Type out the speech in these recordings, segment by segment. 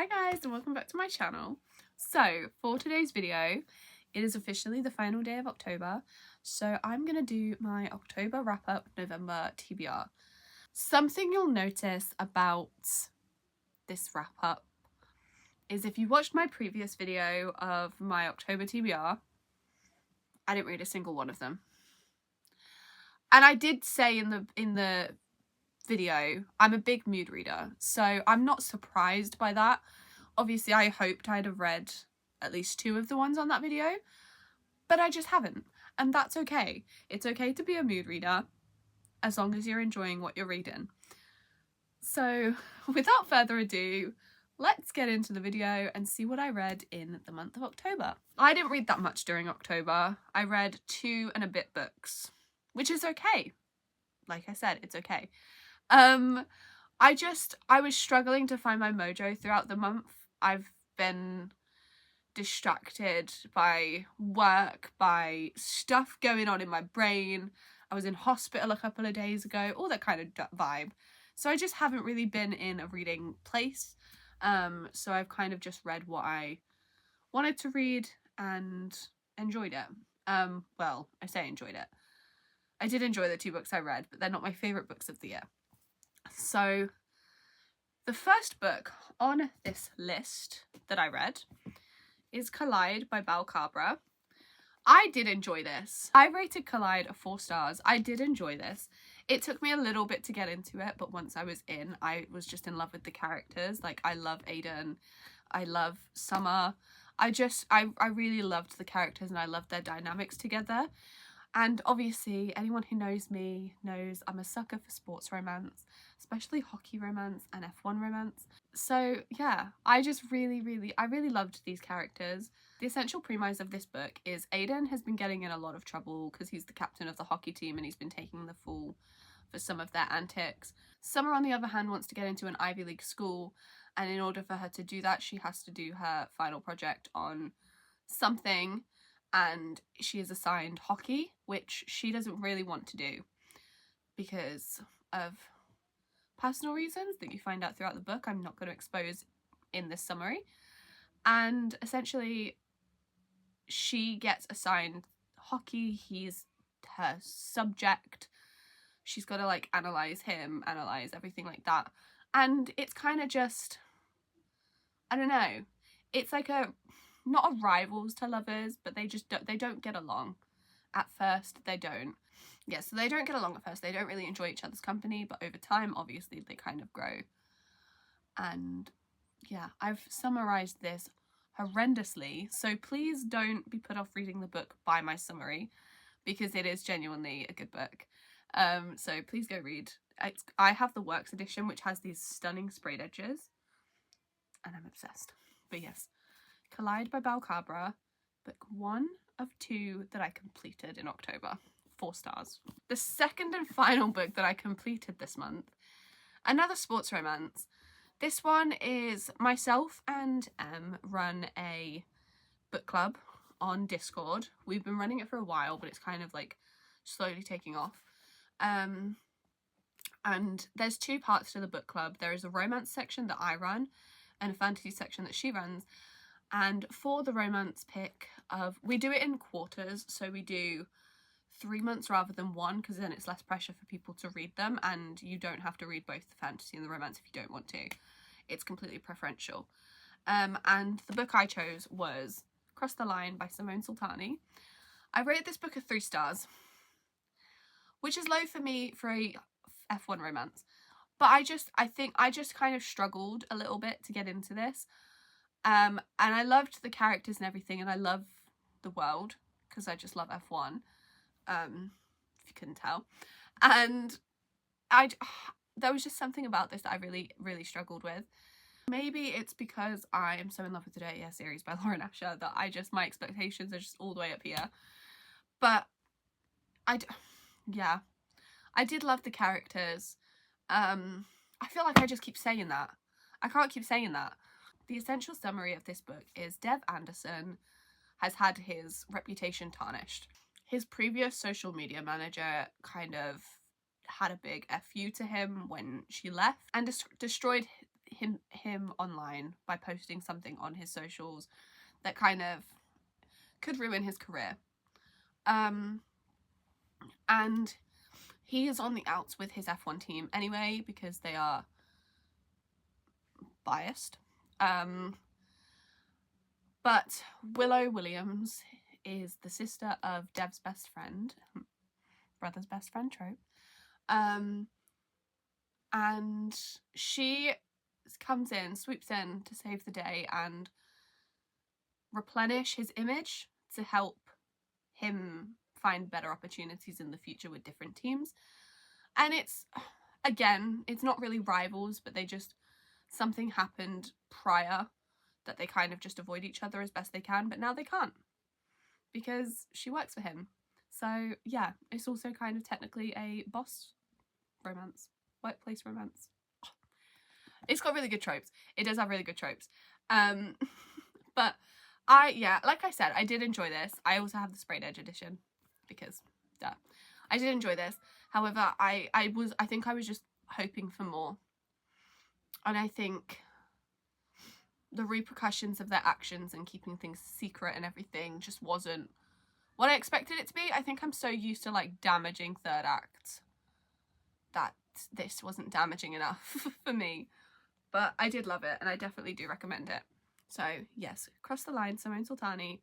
Hi guys and welcome back to my channel. So for today's video, it is officially the final day of October, so I'm going to do my October wrap up November TBR. Something you'll notice about this wrap up is if you watched my previous video of my October TBR, I didn't read a single one of them. And I did say in the video, I'm a big mood reader, so I'm not surprised by that. Obviously, I hoped I'd have read at least 2 of the ones on that video, but I just haven't, and that's okay. It's okay to be a mood reader, as long as you're enjoying what you're reading. So, without further ado, let's get into the video and see what I read in the month of October. I didn't read that much during October. I read 2 and a bit books, which is okay. Like I said, it's okay. I was struggling to find my mojo throughout the month. I've been distracted by work, by stuff going on in my brain. I was in hospital a couple of days ago, all that kind of vibe. So I just haven't really been in a reading place. So I've kind of just read what I wanted to read and enjoyed it. Well, I say enjoyed it. I did enjoy the 2 books I read, but they're not my favourite books of the year. So the first book on this list that I read is Collide by Balcabra. I did enjoy this. I rated Collide a 4 stars. I did enjoy this. It took me a little bit to get into it, but once I was in, I was just in love with the characters. Like, I love Aiden. I love Summer. I really loved the characters and I loved their dynamics together. And obviously, anyone who knows me knows I'm a sucker for sports romance, especially hockey romance and F1 romance. So yeah, I really loved these characters. The essential premise of this book is Aiden has been getting in a lot of trouble because he's the captain of the hockey team and he's been taking the fall for some of their antics. Summer, on the other hand, wants to get into an Ivy League school, and in order for her to do that, she has to do her final project on something, and she is assigned hockey, which she doesn't really want to do because of personal reasons that you find out throughout the book. I'm not going to expose in this summary. And essentially, she gets assigned hockey. He's her subject. She's got to like analyze him, analyze everything like that. And it's kind of just, I don't know. It's like not a rivals to lovers, but they don't get along. At first, they don't. Yeah, so they don't get along at first. They don't really enjoy each other's company, but over time, obviously, they kind of grow. And yeah, I've summarised this horrendously, so please don't be put off reading the book by my summary, because it is genuinely a good book. So please go read. I have the Works edition, which has these stunning sprayed edges, and I'm obsessed. But yes, Collide by Balcabra, book 1 of 2 that I completed in October. 4 stars. The second and final book that I completed this month, another sports romance. This one is myself and Em run a book club on Discord. We've been running it for a while, but it's kind of like slowly taking off. And there's 2 parts to the book club. There is a romance section that I run and a fantasy section that she runs. And for the romance pick we do it in quarters, so we do 3 months rather than 1, because then it's less pressure for people to read them, and you don't have to read both the fantasy and the romance if you don't want to. It's completely preferential. And the book I chose was Cross the Line by Simone Sultani. I rated this book a 3 stars, which is low for me for a F1 romance. But I think I just kind of struggled a little bit to get into this. And I loved the characters and everything, and I love the world, because I just love F1, if you couldn't tell. And there was just something about this that I really struggled with. Maybe it's because I am so in love with the Dirty Air series by Lauren Asher that my expectations are just all the way up here. But I did love the characters. I feel like I just keep saying that. I can't keep saying that. The essential summary of this book is Dev Anderson has had his reputation tarnished. His previous social media manager kind of had a big FU to him when she left and destroyed him online by posting something on his socials that kind of could ruin his career. And he is on the outs with his F1 team anyway because they are biased. But Willow Williams is the sister of Dev's best friend, brother's best friend trope. And she comes in, swoops in to save the day and replenish his image to help him find better opportunities in the future with different teams. And it's, again, it's not really rivals, but something happened prior that they kind of just avoid each other as best they can, but now they can't because she works for him. So yeah, it's also kind of technically a boss romance, workplace romance. It's got really good tropes. It does have really good tropes. But like I said, I did enjoy this. I also have the sprayed edge edition because duh. I did enjoy this. However, I think I was just hoping for more. And I think the repercussions of their actions and keeping things secret and everything just wasn't what I expected it to be. I think I'm so used to like damaging third acts that this wasn't damaging enough for me. But I did love it and I definitely do recommend it. So yes, Cross the Line, Simone Sultani,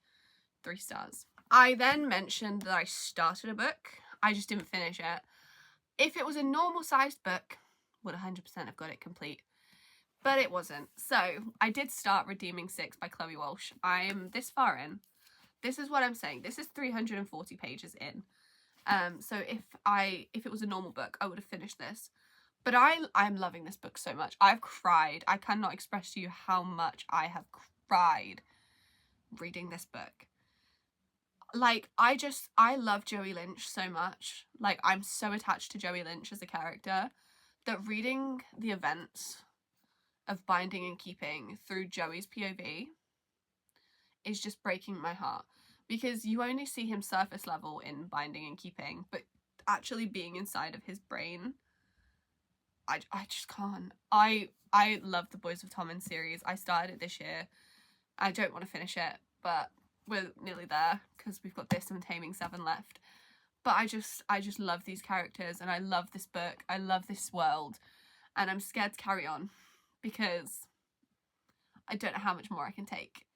3 stars. I then mentioned that I started a book. I just didn't finish it. If it was a normal sized book, would 100% have got it complete. But it wasn't. So I did start Redeeming 6 by Chloe Walsh. I'm this far in. This is what I'm saying. This is 340 pages in. So if it was a normal book, I would have finished this. But I'm loving this book so much. I've cried. I cannot express to you how much I have cried reading this book. Like, I love Joey Lynch so much. Like, I'm so attached to Joey Lynch as a character that reading the events of Binding and Keeping through Joey's POV is just breaking my heart. Because you only see him surface level in Binding and Keeping, but actually being inside of his brain, I just can't. I love the Boys of Tommen series. I started it this year. I don't want to finish it, but we're nearly there because we've got this and Taming 7 left. But I just love these characters and I love this book. I love this world and I'm scared to carry on because I don't know how much more I can take.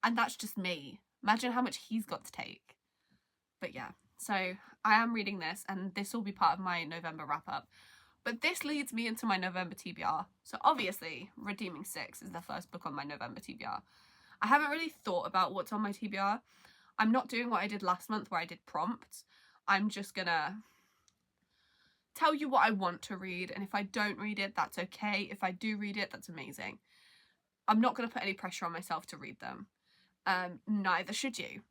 And that's just me. Imagine how much he's got to take. But yeah, so I am reading this and this will be part of my November wrap up. But this leads me into my November TBR. So obviously, Redeeming 6 is the first book on my November TBR. I haven't really thought about what's on my TBR. I'm not doing what I did last month where I did prompts. I'm just gonna tell you what I want to read. And if I don't read it, that's okay. If I do read it, that's amazing. I'm not gonna put any pressure on myself to read them. Neither should you.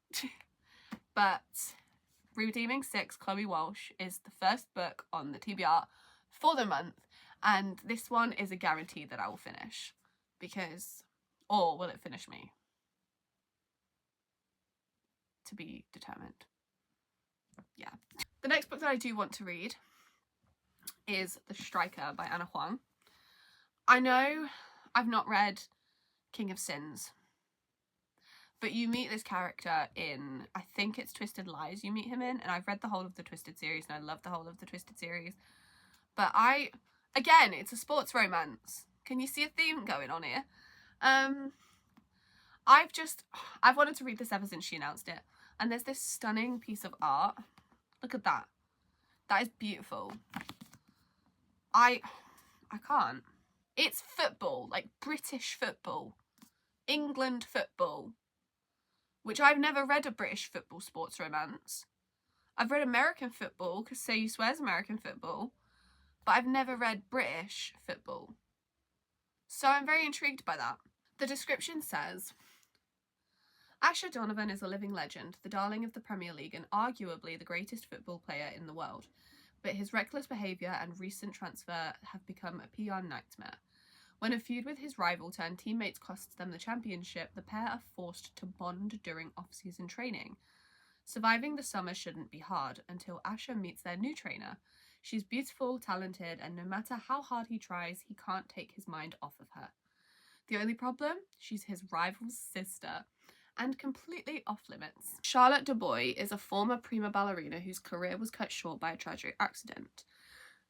But Redeeming 6, Chloe Walsh, is the first book on the TBR for the month, and this one is a guarantee that I will finish, because, or will it finish me? To be determined. Yeah. The next book that I do want to read is The Striker by Anna Huang. I know I've not read King of Sins, but you meet this character in, I think it's Twisted Lies you meet him in, and I've read the whole of the Twisted series and I love the whole of the Twisted series. But again, it's a sports romance. Can you see a theme going on here? I've wanted to read this ever since she announced it. And there's this stunning piece of art. Look at that. That is beautiful. I can't. It's football, like British football. England football. Which I've never read a British football sports romance. I've read American football, because Say You Swear's American football. But I've never read British football. So I'm very intrigued by that. The description says, Asher Donovan is a living legend, the darling of the Premier League and arguably the greatest football player in the world. But his reckless behaviour and recent transfer have become a PR nightmare. When a feud with his rival turned teammates costs them the championship, the pair are forced to bond during off-season training. Surviving the summer shouldn't be hard until Asher meets their new trainer, She's beautiful, talented, and no matter how hard he tries, he can't take his mind off of her. The only problem? She's his rival's sister, and completely off limits. Charlotte Dubois is a former prima ballerina whose career was cut short by a tragic accident.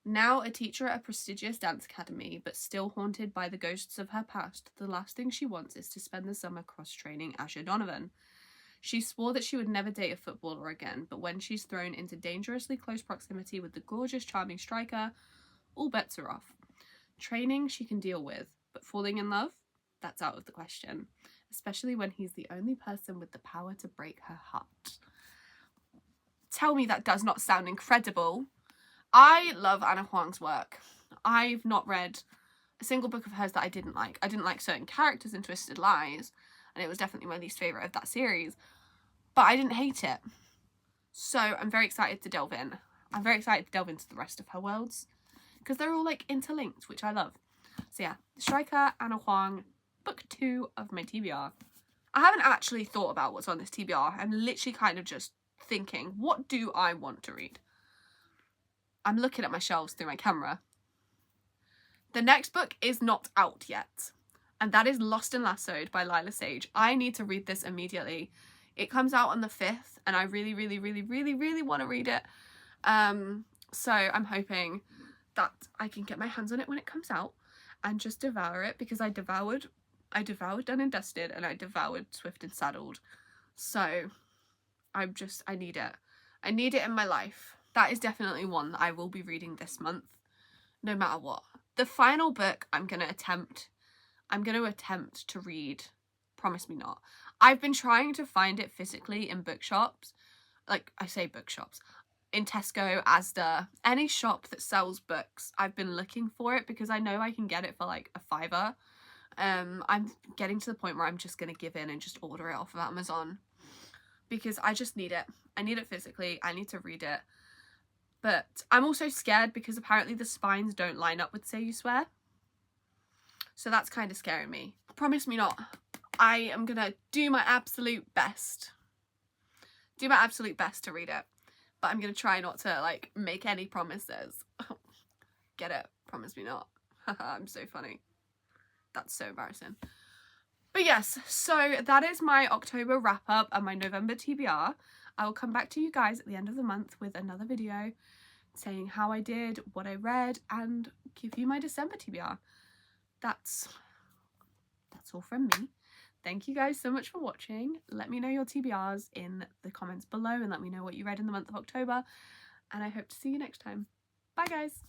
Now a teacher at a prestigious dance academy, but still haunted by the ghosts of her past, the last thing she wants is to spend the summer cross-training Asher Donovan. She swore that she would never date a footballer again, but when she's thrown into dangerously close proximity with the gorgeous, charming striker, all bets are off. Training she can deal with, but falling in love? That's out of the question, especially when he's the only person with the power to break her heart. Tell me that does not sound incredible. I love Anna Huang's work. I've not read a single book of hers that I didn't like. I didn't like certain characters in Twisted Lies, and it was definitely my least favourite of that series, but I didn't hate it. So I'm very excited to delve in. I'm very excited to delve into the rest of her worlds, because they're all like interlinked, which I love. So yeah, Striker, Anna Huang, book 2 of my TBR. I haven't actually thought about what's on this TBR. I'm literally kind of just thinking, what do I want to read? I'm looking at my shelves through my camera. The next book is not out yet, and that is Lost and Lassoed by Lila Sage. I need to read this immediately. It comes out on the 5th, and I really want to read it. So I'm hoping that I can get my hands on it when it comes out and just devour it, because I devoured Done and Dusted, and I devoured Swift and Saddled. So I need it. I need it in my life. That is definitely one that I will be reading this month, no matter what. The final book I'm going to attempt to read, Promise Me Not. I've been trying to find it physically in bookshops. Like, I say bookshops. In Tesco, Asda, any shop that sells books. I've been looking for it because I know I can get it for like a £5. I'm getting to the point where I'm just going to give in and just order it off of Amazon, because I just need it. I need it physically. I need to read it. But I'm also scared because apparently the spines don't line up with Say You Swear. So that's kind of scaring me. Promise Me Not. I am going to do my absolute best. Do my absolute best to read it. But I'm going to try not to like make any promises. Get it? Promise Me Not. I'm so funny. That's so embarrassing. But yes, so that is my October wrap up and my November TBR. I will come back to you guys at the end of the month with another video saying how I did, what I read, and give you my December TBR. That's all from me. Thank you guys so much for watching. Let me know your TBRs in the comments below and let me know what you read in the month of October. And I hope to see you next time. Bye guys.